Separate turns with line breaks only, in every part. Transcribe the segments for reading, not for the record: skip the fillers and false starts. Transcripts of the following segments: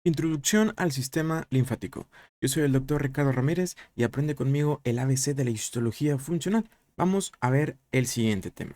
Introducción al sistema linfático. Yo soy el doctor Ricardo Ramírez y aprende conmigo el ABC de la histología funcional. Vamos a ver el siguiente tema.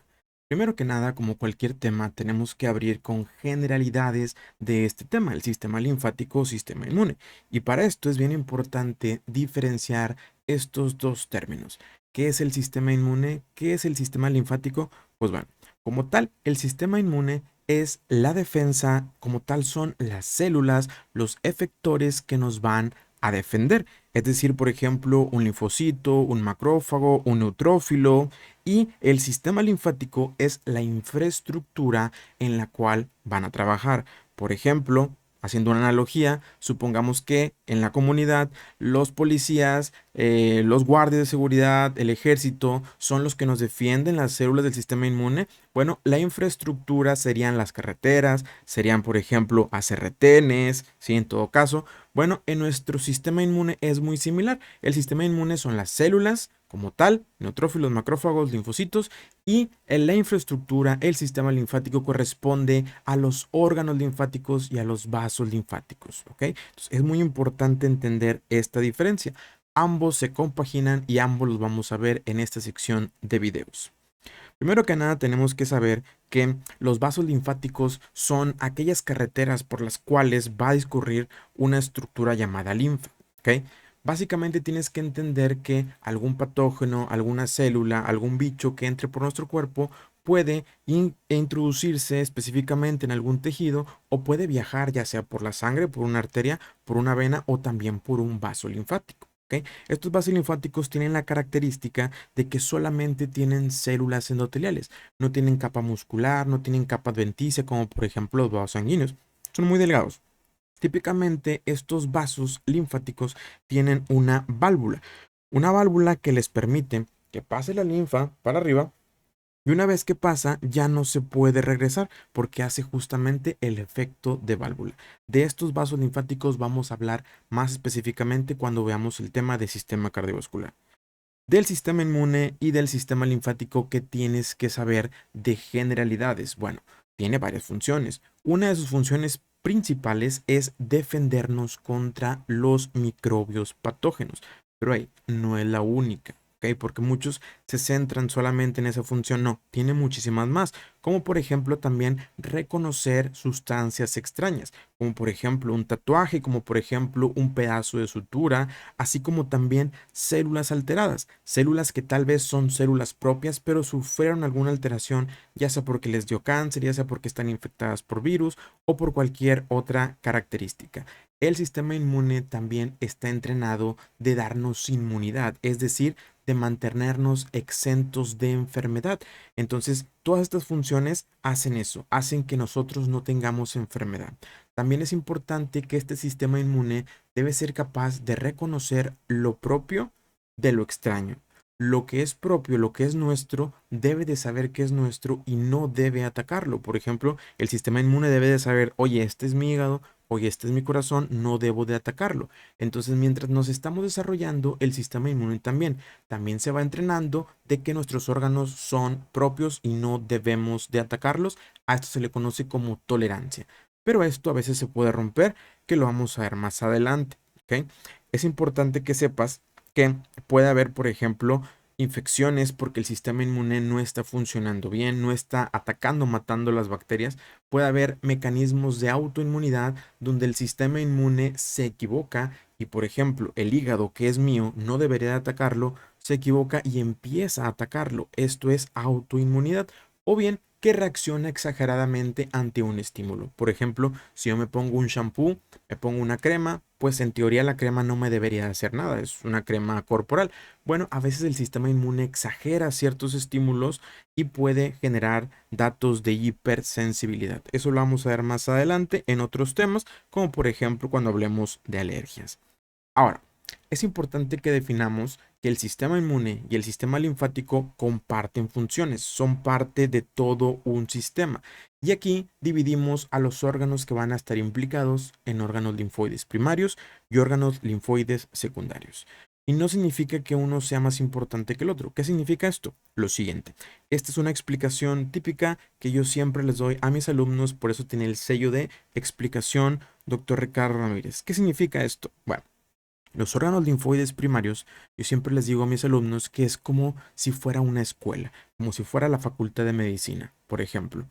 Primero que nada, como cualquier tema, tenemos que abrir con generalidades de este tema, el sistema linfático o sistema inmune. Y para esto es bien importante diferenciar estos dos términos. ¿Qué es el sistema inmune? ¿Qué es el sistema linfático? Pues bueno, como tal, el sistema inmune es la defensa, como tal son las células, los efectores que nos van a defender. Es decir, por ejemplo, un linfocito, un macrófago, un neutrófilo, y el sistema linfático es la infraestructura en la cual van a trabajar. Por ejemplo, haciendo una analogía, supongamos que en la comunidad los policías, los guardias de seguridad, el ejército son los que nos defienden las células del sistema inmune. Bueno, la infraestructura serían las carreteras, serían, por ejemplo, hacer retenes, ¿sí? En todo caso, bueno, en nuestro sistema inmune es muy similar. El sistema inmune son las células como tal, neutrófilos, macrófagos, linfocitos, y en la infraestructura, el sistema linfático corresponde a los órganos linfáticos y a los vasos linfáticos, ¿ok? Entonces, es muy importante entender esta diferencia. Ambos se compaginan y ambos los vamos a ver en esta sección de videos. Primero que nada, tenemos que saber que los vasos linfáticos son aquellas carreteras por las cuales va a discurrir una estructura llamada linfa, ¿ok? Básicamente tienes que entender que algún patógeno, alguna célula, algún bicho que entre por nuestro cuerpo puede introducirse específicamente en algún tejido o puede viajar ya sea por la sangre, por una arteria, por una vena o también por un vaso linfático, ¿ok? Estos vasos linfáticos tienen la característica de que solamente tienen células endoteliales, no tienen capa muscular, no tienen capa adventicia como por ejemplo los vasos sanguíneos, son muy delgados. Típicamente estos vasos linfáticos tienen una válvula que les permite que pase la linfa para arriba y una vez que pasa, ya no se puede regresar porque hace justamente el efecto de válvula. De estos vasos linfáticos vamos a hablar más específicamente cuando veamos el tema del sistema cardiovascular. Del sistema inmune y del sistema linfático, que tienes que saber de generalidades. Bueno, tiene varias funciones. Una de sus funciones principales es defendernos contra los microbios patógenos, pero ahí no es la única. ¿Ok? Porque muchos se centran solamente en esa función. No, tiene muchísimas más, como por ejemplo también reconocer sustancias extrañas, como por ejemplo un tatuaje, como por ejemplo un pedazo de sutura, así como también células alteradas, células que tal vez son células propias, pero sufrieron alguna alteración, ya sea porque les dio cáncer, ya sea porque están infectadas por virus o por cualquier otra característica. El sistema inmune también está entrenado de darnos inmunidad, es decir, de mantenernos exentos de enfermedad. Entonces, todas estas funciones hacen eso, hacen que nosotros no tengamos enfermedad. También es importante que este sistema inmune debe ser capaz de reconocer lo propio de lo extraño. Lo que es propio, lo que es nuestro, debe de saber que es nuestro y no debe atacarlo. Por ejemplo, el sistema inmune debe de saber, oye, este es mi hígado, oye, este es mi corazón, no debo de atacarlo. Entonces, mientras nos estamos desarrollando, el sistema inmune también se va entrenando de que nuestros órganos son propios y no debemos de atacarlos. A esto se le conoce como tolerancia. Pero esto a veces se puede romper, que lo vamos a ver más adelante, ¿ok? Es importante que sepas que puede haber, por ejemplo, infecciones porque el sistema inmune no está funcionando bien, no está atacando, matando las bacterias. Puede haber mecanismos de autoinmunidad donde el sistema inmune se equivoca y, por ejemplo, el hígado, que es mío, no debería de atacarlo, se equivoca y empieza a atacarlo. Esto es autoinmunidad. O bien que reacciona exageradamente ante un estímulo. Por ejemplo, si yo me pongo un shampoo, me pongo una crema, pues en teoría la crema no me debería hacer nada, es una crema corporal. Bueno, a veces el sistema inmune exagera ciertos estímulos y puede generar datos de hipersensibilidad. Eso lo vamos a ver más adelante en otros temas, como por ejemplo cuando hablemos de alergias. Ahora, es importante que definamos que el sistema inmune y el sistema linfático comparten funciones, son parte de todo un sistema. Y aquí dividimos a los órganos que van a estar implicados en órganos linfoides primarios y órganos linfoides secundarios. Y no significa que uno sea más importante que el otro. ¿Qué significa esto? Lo siguiente. Esta es una explicación típica que yo siempre les doy a mis alumnos, por eso tiene el sello de explicación Dr. Ricardo Ramírez. ¿Qué significa esto? Bueno, los órganos linfoides primarios, yo siempre les digo a mis alumnos que es como si fuera una escuela, como si fuera la facultad de medicina, por ejemplo.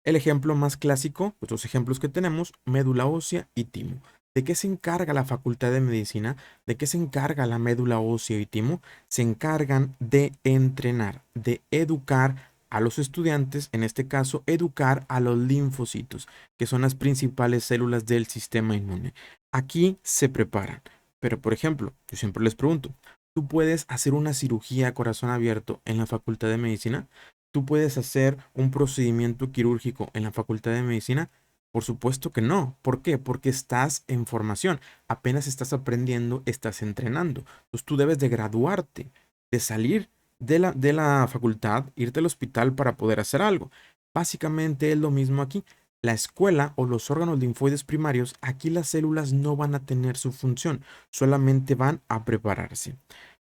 El ejemplo más clásico, los dos ejemplos que tenemos, médula ósea y timo. ¿De qué se encarga la Facultad de Medicina? ¿De qué se encarga la médula ósea y timo? Se encargan de entrenar, de educar a los estudiantes, en este caso, educar a los linfocitos, que son las principales células del sistema inmune. Aquí se preparan. Pero, por ejemplo, yo siempre les pregunto, ¿tú puedes hacer una cirugía a corazón abierto en la Facultad de Medicina? ¿Tú puedes hacer un procedimiento quirúrgico en la Facultad de Medicina? Por supuesto que no. ¿Por qué? Porque estás en formación, apenas estás aprendiendo, estás entrenando. Entonces tú debes de graduarte, de salir de la facultad, irte al hospital para poder hacer algo. Básicamente es lo mismo aquí. La escuela o los órganos linfoides primarios, aquí las células no van a tener su función, solamente van a prepararse.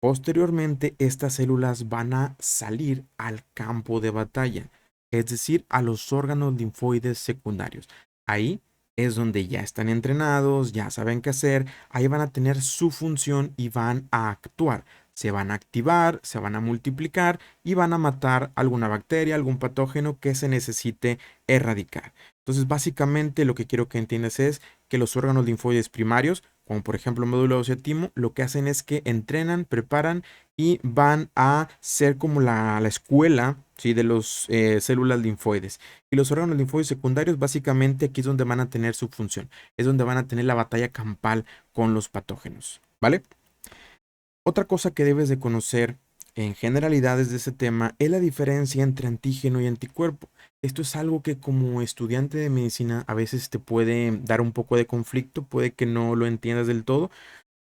Posteriormente, estas células van a salir al campo de batalla, es decir, a los órganos linfoides secundarios. Ahí es donde ya están entrenados, ya saben qué hacer, ahí van a tener su función y van a actuar. Se van a activar, se van a multiplicar y van a matar alguna bacteria, algún patógeno que se necesite erradicar. Entonces, básicamente lo que quiero que entiendas es que los órganos linfoides primarios, como por ejemplo médula ósea timo, lo que hacen es que entrenan, preparan y van a ser como la escuela, ¿sí?, de las células linfoides. Y los órganos linfoides secundarios, básicamente aquí es donde van a tener su función, es donde van a tener la batalla campal con los patógenos, ¿vale? Otra cosa que debes de conocer en generalidades de ese tema es la diferencia entre antígeno y anticuerpo. Esto es algo que como estudiante de medicina a veces te puede dar un poco de conflicto, puede que no lo entiendas del todo,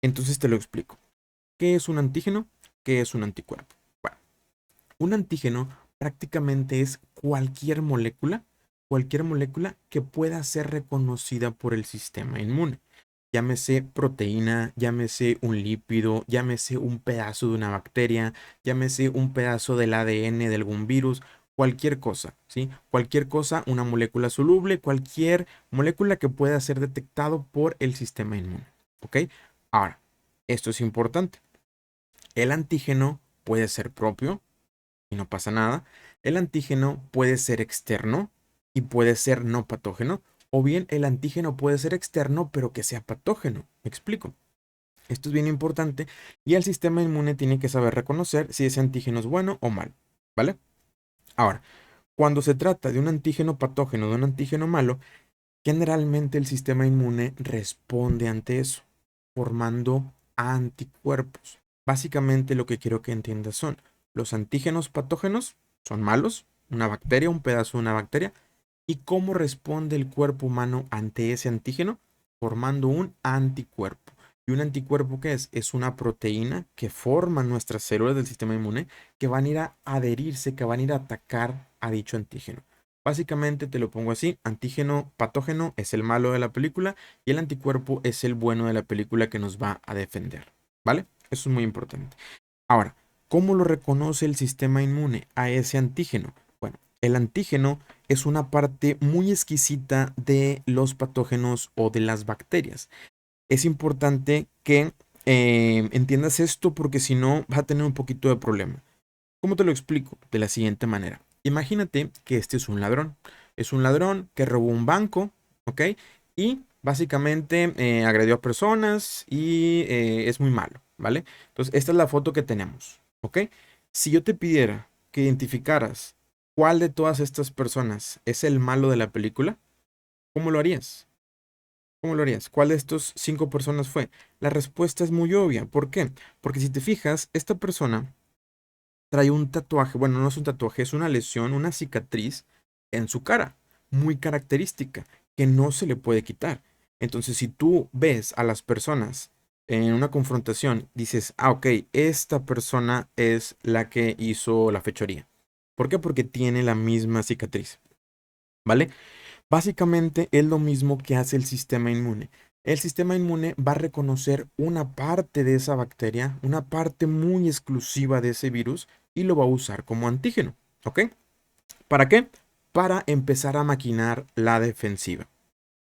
entonces te lo explico. ¿Qué es un antígeno? ¿Qué es un anticuerpo? Bueno, un antígeno prácticamente es cualquier molécula que pueda ser reconocida por el sistema inmune. Llámese proteína, llámese un lípido, llámese un pedazo de una bacteria, llámese un pedazo del ADN de algún virus, cualquier cosa, ¿sí? Cualquier cosa, una molécula soluble, cualquier molécula que pueda ser detectado por el sistema inmune, ¿ok? Ahora, esto es importante. El antígeno puede ser propio y no pasa nada. El antígeno puede ser externo y puede ser no patógeno. O bien el antígeno puede ser externo pero que sea patógeno. ¿Me explico? Esto es bien importante y el sistema inmune tiene que saber reconocer si ese antígeno es bueno o malo. ¿Vale? Ahora, cuando se trata de un antígeno patógeno, de un antígeno malo, generalmente el sistema inmune responde ante eso, formando anticuerpos. Básicamente lo que quiero que entiendas son los antígenos patógenos, son malos, una bacteria, un pedazo de una bacteria, y cómo responde el cuerpo humano ante ese antígeno, formando un anticuerpo. ¿Y un anticuerpo qué es? Es una proteína que forman nuestras células del sistema inmune que van a ir a adherirse, que van a ir a atacar a dicho antígeno. Básicamente te lo pongo así, antígeno patógeno es el malo de la película y el anticuerpo es el bueno de la película que nos va a defender, ¿vale? Eso es muy importante. Ahora, ¿cómo lo reconoce el sistema inmune a ese antígeno? Bueno, el antígeno es una parte muy exquisita de los patógenos o de las bacterias. Es importante que entiendas esto porque si no vas a tener un poquito de problema. ¿Cómo te lo explico? De la siguiente manera. Imagínate que este es un ladrón. Es un ladrón que robó un banco, ¿ok? Y básicamente agredió a personas y es muy malo, ¿vale? Entonces, esta es la foto que tenemos, ¿ok? Si yo te pidiera que identificaras cuál de todas estas personas es el malo de la película, ¿cómo lo harías? ¿Cómo lo harías? ¿Cuál de estos 5 personas fue? La respuesta es muy obvia. ¿Por qué? Porque si te fijas, esta persona trae un tatuaje, bueno, no es un tatuaje, es una lesión, una cicatriz en su cara, muy característica, que no se le puede quitar. Entonces, si tú ves a las personas en una confrontación, dices, ah, ok, esta persona es la que hizo la fechoría. ¿Por qué? Porque tiene la misma cicatriz, ¿vale? Básicamente es lo mismo que hace el sistema inmune. el sistema inmune va a reconocer una parte de esa bacteria, una parte muy exclusiva de ese virus y lo va a usar como antígeno, ¿ok? ¿Para qué? Para empezar a maquinar la defensiva.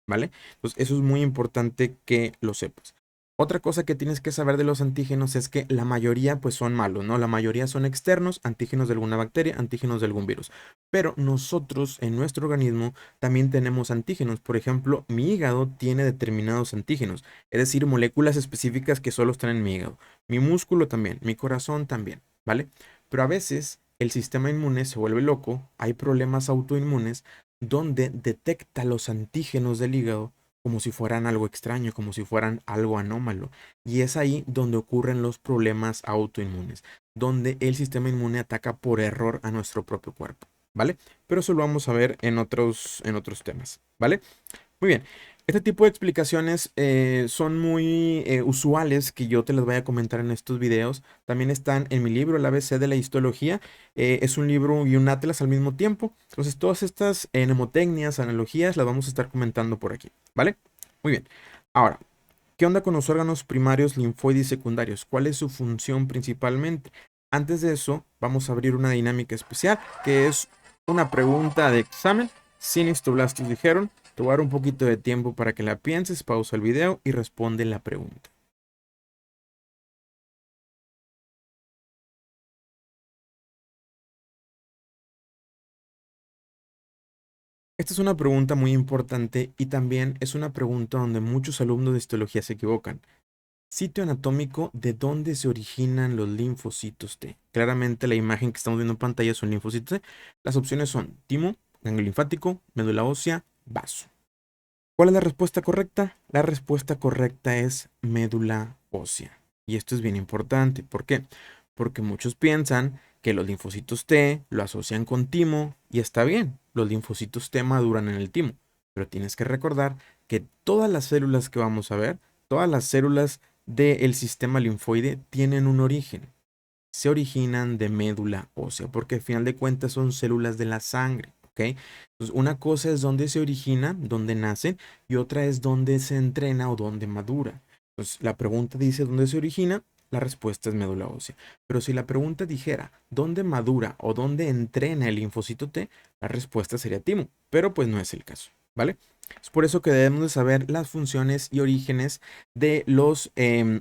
¿Vale? Entonces, eso es muy importante que lo sepas. Otra cosa que tienes que saber de los antígenos es que la mayoría pues son malos, ¿no? La mayoría son externos, antígenos de alguna bacteria, antígenos de algún virus. Pero nosotros en nuestro organismo también tenemos antígenos. Por ejemplo, mi hígado tiene determinados antígenos, es decir, moléculas específicas que solo están en mi hígado. Mi músculo también, mi corazón también, ¿vale? Pero a veces el sistema inmune se vuelve loco, hay problemas autoinmunes donde detecta los antígenos del hígado como si fueran algo extraño, como si fueran algo anómalo. Y es ahí donde ocurren los problemas autoinmunes, donde el sistema inmune ataca por error a nuestro propio cuerpo, ¿vale? Pero eso lo vamos a ver en otros temas, ¿vale? Muy bien. Este tipo de explicaciones son muy usuales que yo te las voy a comentar en estos videos. También están en mi libro, el ABC de la histología. Es un libro y un atlas al mismo tiempo. Entonces, todas estas mnemotecnias, analogías, las vamos a estar comentando por aquí, ¿vale? Muy bien. Ahora, ¿qué onda con los órganos primarios, linfoides y secundarios? ¿Cuál es su función principalmente? Antes de eso, vamos a abrir una dinámica especial, que es una pregunta de examen. Sin histoblastos dijeron. Te voy a dar un poquito de tiempo para que la pienses, pausa el video y responde la pregunta. Esta es una pregunta muy importante y también es una pregunta donde muchos alumnos de histología se equivocan. Sitio anatómico de dónde se originan los linfocitos T. Claramente la imagen que estamos viendo en pantalla es un linfocito T. Las opciones son timo, ganglio linfático, médula ósea, vaso. ¿Cuál es la respuesta correcta? La respuesta correcta es médula ósea. Y esto es bien importante. ¿Por qué? Porque muchos piensan que los linfocitos T lo asocian con timo y está bien, los linfocitos T maduran en el timo. Pero tienes que recordar que todas las células que vamos a ver, todas las células del sistema linfoide tienen un origen. Se originan de médula ósea, porque al final de cuentas son células de la sangre, ¿ok? Entonces, una cosa es dónde se origina, dónde nacen, y otra es dónde se entrena o dónde madura. Entonces, la pregunta dice dónde se origina, la respuesta es médula ósea. Pero si la pregunta dijera dónde madura o dónde entrena el linfocito T, la respuesta sería timo, pero pues no es el caso, ¿vale? Es por eso que debemos de saber las funciones y orígenes de los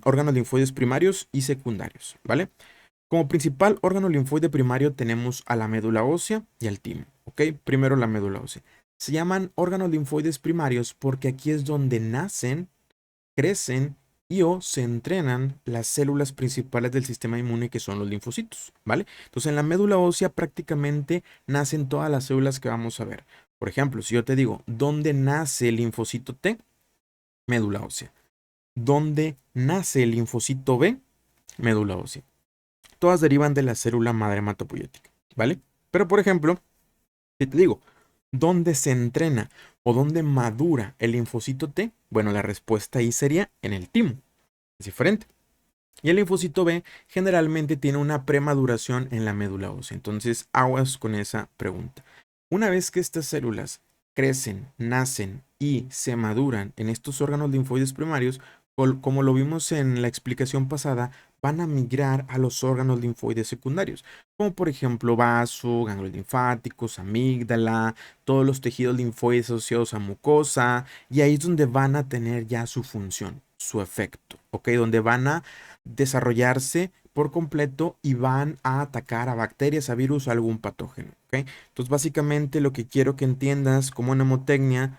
órganos linfoides primarios y secundarios, ¿vale? Como principal órgano linfoide primario tenemos a la médula ósea y al timo, ¿ok? Primero la médula ósea. Se llaman órganos linfoides primarios porque aquí es donde nacen, crecen y o se entrenan las células principales del sistema inmune que son los linfocitos, ¿vale? Entonces en la médula ósea prácticamente nacen todas las células que vamos a ver. Por ejemplo, si yo te digo, ¿dónde nace el linfocito T? Médula ósea. ¿Dónde nace el linfocito B? Médula ósea. Todas derivan de la célula madre hematopoyética, ¿vale? Pero por ejemplo, si te digo, ¿dónde se entrena o dónde madura el linfocito T? Bueno, la respuesta ahí sería en el timo. Es diferente. Y el linfocito B generalmente tiene una premaduración en la médula ósea. Entonces, aguas con esa pregunta. Una vez que estas células crecen, nacen y se maduran en estos órganos linfoides primarios, como lo vimos en la explicación pasada, van a migrar a los órganos linfoides secundarios, como por ejemplo vaso, ganglios linfáticos, amígdala, todos los tejidos linfoides asociados a mucosa, y ahí es donde van a tener ya su función, su efecto, ¿ok? Donde van a desarrollarse por completo y van a atacar a bacterias, a virus o algún patógeno, ¿ok? Entonces, básicamente lo que quiero que entiendas como mnemotecnia: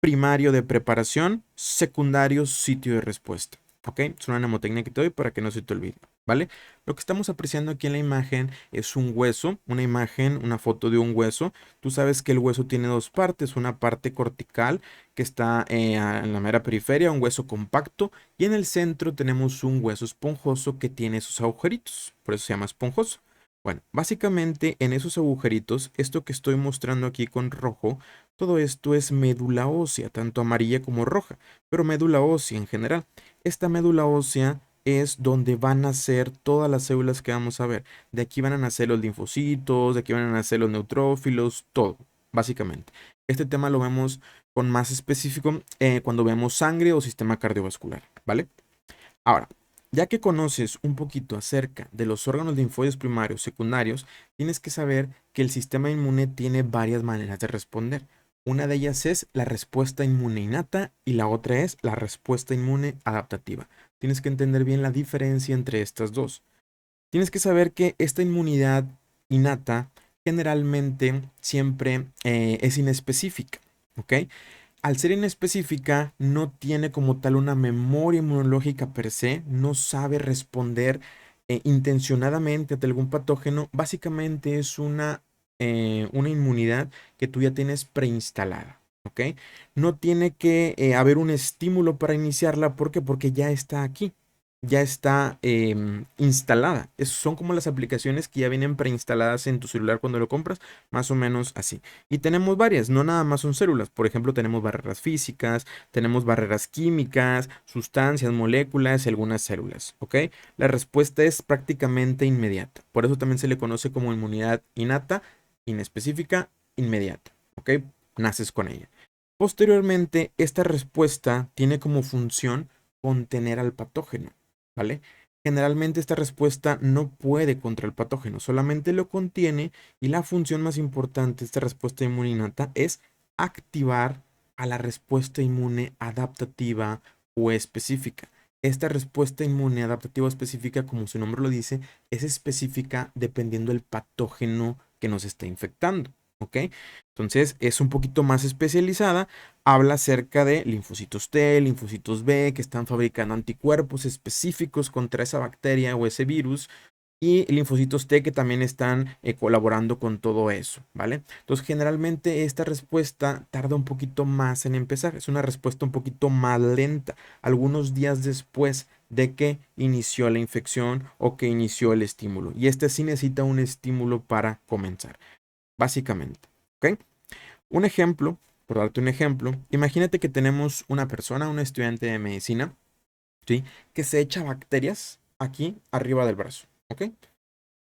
primario de preparación, secundario sitio de respuesta. ¿Ok? Es una mnemotecnia que te doy para que no se te olvide. ¿Vale? Lo que estamos apreciando aquí en la imagen es un hueso, una imagen, una foto de un hueso. Tú sabes que el hueso tiene dos partes, una parte cortical que está en la mera periferia, un hueso compacto, y en el centro tenemos un hueso esponjoso que tiene esos agujeritos, por eso se llama esponjoso. Bueno, básicamente en esos agujeritos, esto que estoy mostrando aquí con rojo, todo esto es médula ósea, tanto amarilla como roja, pero médula ósea en general. Esta médula ósea es donde van a nacer todas las células que vamos a ver. De aquí van a nacer los linfocitos, de aquí van a nacer los neutrófilos, todo, básicamente. Este tema lo vemos con más específico cuando vemos sangre o sistema cardiovascular, ¿vale? Ahora, ya que conoces un poquito acerca de los órganos linfoides primarios, secundarios, tienes que saber que el sistema inmune tiene varias maneras de responder. Una de ellas es la respuesta inmune innata y la otra es la respuesta inmune adaptativa. Tienes que entender bien la diferencia entre estas dos. Tienes que saber que esta inmunidad innata generalmente siempre es inespecífica, ¿ok? Al ser inespecífica, no tiene como tal una memoria inmunológica per se, no sabe responder intencionadamente ante algún patógeno. Básicamente es una inmunidad que tú ya tienes preinstalada, ¿ok? No tiene que haber un estímulo para iniciarla. ¿Por qué? Porque ya está aquí, ya está instalada. Son como las aplicaciones que ya vienen preinstaladas en tu celular cuando lo compras, más o menos así. Y tenemos varias, no nada más son células. Por ejemplo, tenemos barreras físicas, tenemos barreras químicas, sustancias, moléculas y algunas células, ¿ok? La respuesta es prácticamente inmediata. Por eso también se le conoce como inmunidad innata, inespecífica, inmediata, ¿ok? Naces con ella. Posteriormente, esta respuesta tiene como función contener al patógeno, ¿vale? Generalmente esta respuesta no puede contra el patógeno, solamente lo contiene y la función más importante de esta respuesta inmune innata es activar a la respuesta inmune adaptativa o específica. Esta respuesta inmune adaptativa o específica, como su nombre lo dice, es específica dependiendo del patógeno que nos está infectando, ¿ok? Entonces es un poquito más especializada, habla acerca de linfocitos T, linfocitos B, que están fabricando anticuerpos específicos contra esa bacteria o ese virus, y linfocitos T que también están colaborando con todo eso, ¿vale? Entonces, generalmente esta respuesta tarda un poquito más en empezar, es una respuesta un poquito más lenta, algunos días después de que inició la infección o que inició el estímulo, y este sí necesita un estímulo para comenzar, básicamente, ¿ok? Un ejemplo, por darte un ejemplo, imagínate que tenemos una persona, un estudiante de medicina, ¿sí? Que se echa bacterias aquí arriba del brazo, ¿ok?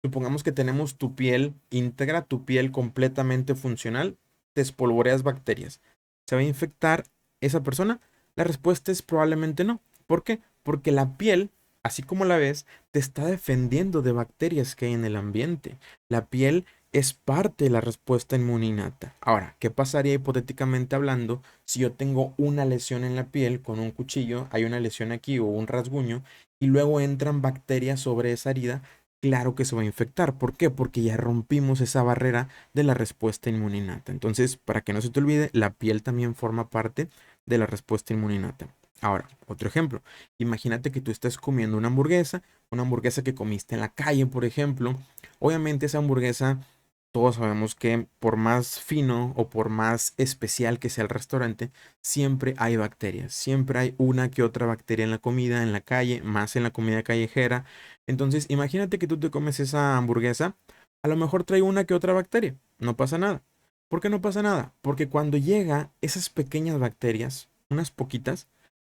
Supongamos que tenemos tu piel íntegra, tu piel completamente funcional, te espolvoreas bacterias. ¿Se va a infectar esa persona? La respuesta es probablemente no. ¿Por qué? Porque la piel, así como la ves, te está defendiendo de bacterias que hay en el ambiente. La piel es parte de la respuesta inmune innata. Ahora, ¿qué pasaría hipotéticamente hablando si yo tengo una lesión en la piel con un cuchillo, hay una lesión aquí o un rasguño, y luego entran bacterias sobre esa herida? Claro que se va a infectar. ¿Por qué? Porque ya rompimos esa barrera de la respuesta inmune innata. Entonces, para que no se te olvide, la piel también forma parte de la respuesta inmune innata. Ahora, otro ejemplo. Imagínate que tú estás comiendo una hamburguesa que comiste en la calle, por ejemplo. Obviamente esa hamburguesa, todos sabemos que por más fino o por más especial que sea el restaurante, siempre hay bacterias. Siempre hay una que otra bacteria en la comida, en la calle, más en la comida callejera. Entonces, imagínate que tú te comes esa hamburguesa, a lo mejor trae una que otra bacteria, no pasa nada. ¿Por qué no pasa nada? Porque cuando llega esas pequeñas bacterias, unas poquitas,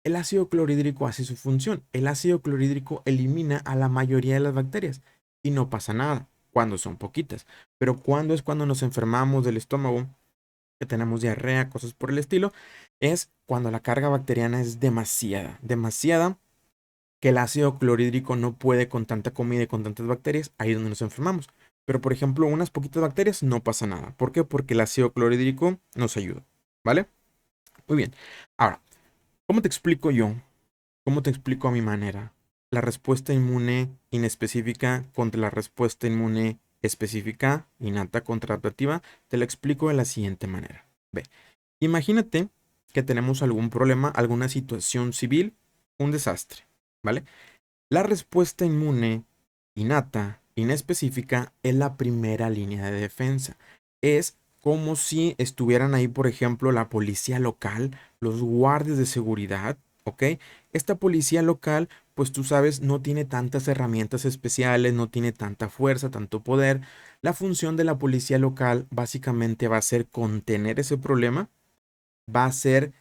el ácido clorhídrico hace su función. El ácido clorhídrico elimina a la mayoría de las bacterias y no pasa nada cuando son poquitas. Pero cuando es cuando nos enfermamos del estómago, que tenemos diarrea, cosas por el estilo, es cuando la carga bacteriana es demasiada, demasiada, que el ácido clorhídrico no puede con tanta comida y con tantas bacterias, ahí es donde nos enfermamos. Pero, por ejemplo, unas poquitas bacterias no pasa nada. ¿Por qué? Porque el ácido clorhídrico nos ayuda, ¿vale? Muy bien. Ahora, ¿cómo te explico yo? ¿Cómo te explico a mi manera? La respuesta inmune inespecífica contra la respuesta inmune específica, innata contra adaptativa, te lo explico de la siguiente manera. Ve, imagínate que tenemos algún problema, alguna situación civil, un desastre, ¿vale? La respuesta inmune innata, inespecífica, es la primera línea de defensa. Es como si estuvieran ahí, por ejemplo, la policía local, los guardias de seguridad, ¿ok? Esta policía local, pues tú sabes, no tiene tantas herramientas especiales, no tiene tanta fuerza, tanto poder. La función de la policía local básicamente va a ser contener ese problema, va a ser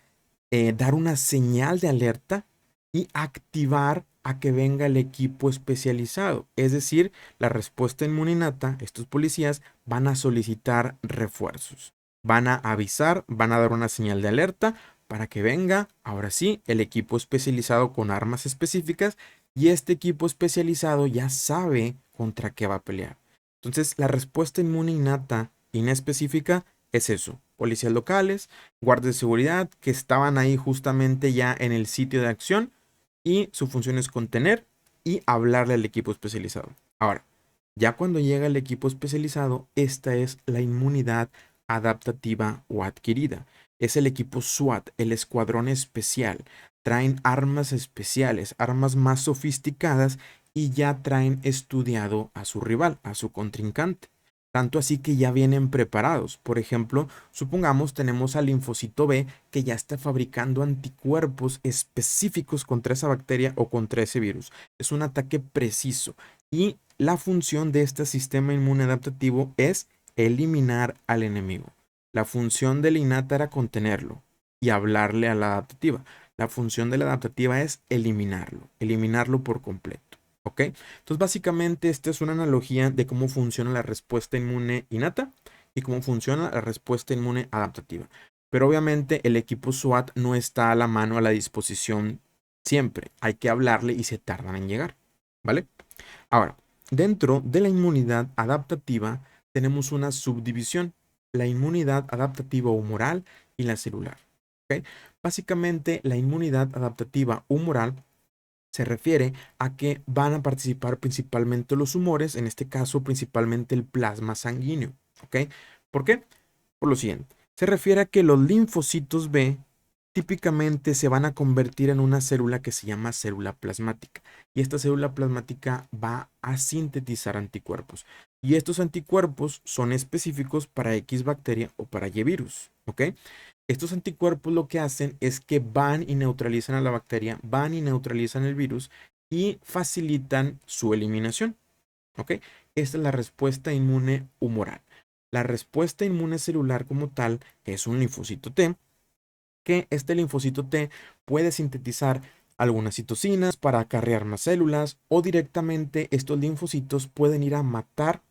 dar una señal de alerta y activar a que venga el equipo especializado. Es decir, la respuesta inmune innata, estos policías van a solicitar refuerzos. van a avisar, van a dar una señal de alerta para que venga, ahora sí, el equipo especializado con armas específicas y este equipo especializado ya sabe contra qué va a pelear. Entonces, la respuesta inmune innata, inespecífica, es eso. Policías locales, guardias de seguridad que estaban ahí justamente ya en el sitio de acción y su función es contener y hablarle al equipo especializado. Ahora, ya cuando llega el equipo especializado, esta es la inmunidad adaptativa o adquirida. Es el equipo SWAT, el escuadrón especial. Traen armas especiales, armas más sofisticadas y ya traen estudiado a su rival, a su contrincante. Tanto así que ya vienen preparados. Por ejemplo, supongamos tenemos al linfocito B que ya está fabricando anticuerpos específicos contra esa bacteria o contra ese virus. Es un ataque preciso. Y la función de este sistema inmune adaptativo es eliminar al enemigo. La función de la innata era contenerlo y hablarle a la adaptativa. La función de la adaptativa es eliminarlo por completo. ¿Ok? Entonces, básicamente, esta es una analogía de cómo funciona la respuesta inmune innata y cómo funciona la respuesta inmune adaptativa. Pero obviamente el equipo SWAT no está a la mano, a la disposición siempre. Hay que hablarle y se tardan en llegar. ¿Vale? Ahora, dentro de la inmunidad adaptativa tenemos una subdivisión, la inmunidad adaptativa humoral y la celular. ¿Ok? Básicamente, la inmunidad adaptativa humoral se refiere a que van a participar principalmente los humores, en este caso principalmente el plasma sanguíneo. ¿Ok? ¿Por qué? Por lo siguiente, se refiere a que los linfocitos B típicamente se van a convertir en una célula que se llama célula plasmática. Y esta célula plasmática va a sintetizar anticuerpos. Y estos anticuerpos son específicos para X bacteria o para Y virus. ¿Ok? Estos anticuerpos lo que hacen es que van y neutralizan a la bacteria, van y neutralizan el virus y facilitan su eliminación. ¿Ok? Esta es la respuesta inmune humoral. La respuesta inmune celular como tal es un linfocito T, que este linfocito T puede sintetizar algunas citocinas para acarrear más células o directamente estos linfocitos pueden ir a matar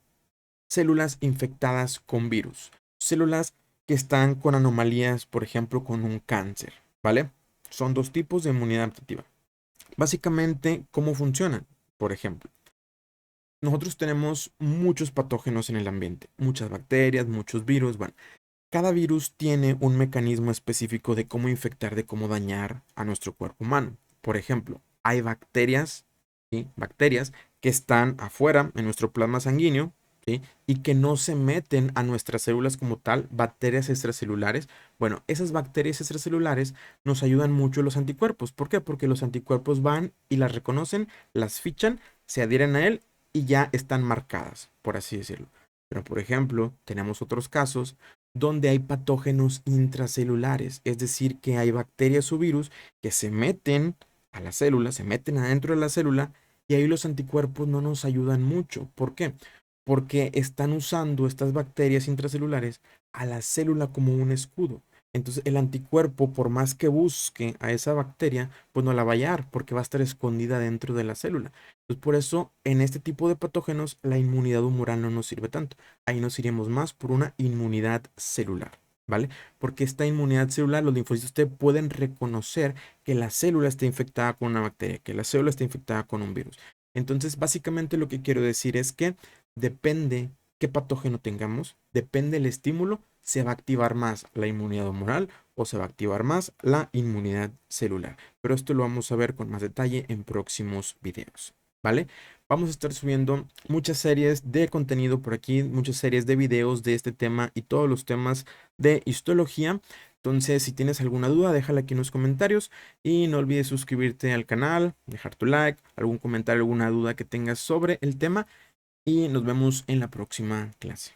células infectadas con virus, células que están con anomalías, por ejemplo, con un cáncer, ¿vale? Son dos tipos de inmunidad adaptativa. Básicamente, ¿cómo funcionan? Por ejemplo, nosotros tenemos muchos patógenos en el ambiente, muchas bacterias, muchos virus. Bueno, cada virus tiene un mecanismo específico de cómo infectar, de cómo dañar a nuestro cuerpo humano. Por ejemplo, hay bacterias, ¿sí? Bacterias que están afuera en nuestro plasma sanguíneo, ¿sí? Y que no se meten a nuestras células como tal, bacterias extracelulares. Bueno, esas bacterias extracelulares nos ayudan mucho los anticuerpos. ¿Por qué? Porque los anticuerpos van y las reconocen, las fichan, se adhieren a él y ya están marcadas, por así decirlo. Pero, por ejemplo, tenemos otros casos donde hay patógenos intracelulares, es decir, que hay bacterias o virus que se meten a la célula, se meten adentro de la célula y ahí los anticuerpos no nos ayudan mucho. ¿Por qué? Porque están usando estas bacterias intracelulares a la célula como un escudo. Entonces el anticuerpo, por más que busque a esa bacteria, pues no la va a hallar porque va a estar escondida dentro de la célula. Entonces por eso en este tipo de patógenos la inmunidad humoral no nos sirve tanto. Ahí nos iremos más por una inmunidad celular, ¿vale? Porque esta inmunidad celular, los linfocitos T pueden reconocer que la célula está infectada con una bacteria, que la célula está infectada con un virus. Entonces, básicamente lo que quiero decir es que depende qué patógeno tengamos, depende el estímulo, se va a activar más la inmunidad humoral o se va a activar más la inmunidad celular. Pero esto lo vamos a ver con más detalle en próximos videos, ¿vale? Vamos a estar subiendo muchas series de contenido por aquí, muchas series de videos de este tema y todos los temas de histología. Entonces, si tienes alguna duda, déjala aquí en los comentarios y no olvides suscribirte al canal, dejar tu like, algún comentario, alguna duda que tengas sobre el tema y nos vemos en la próxima clase.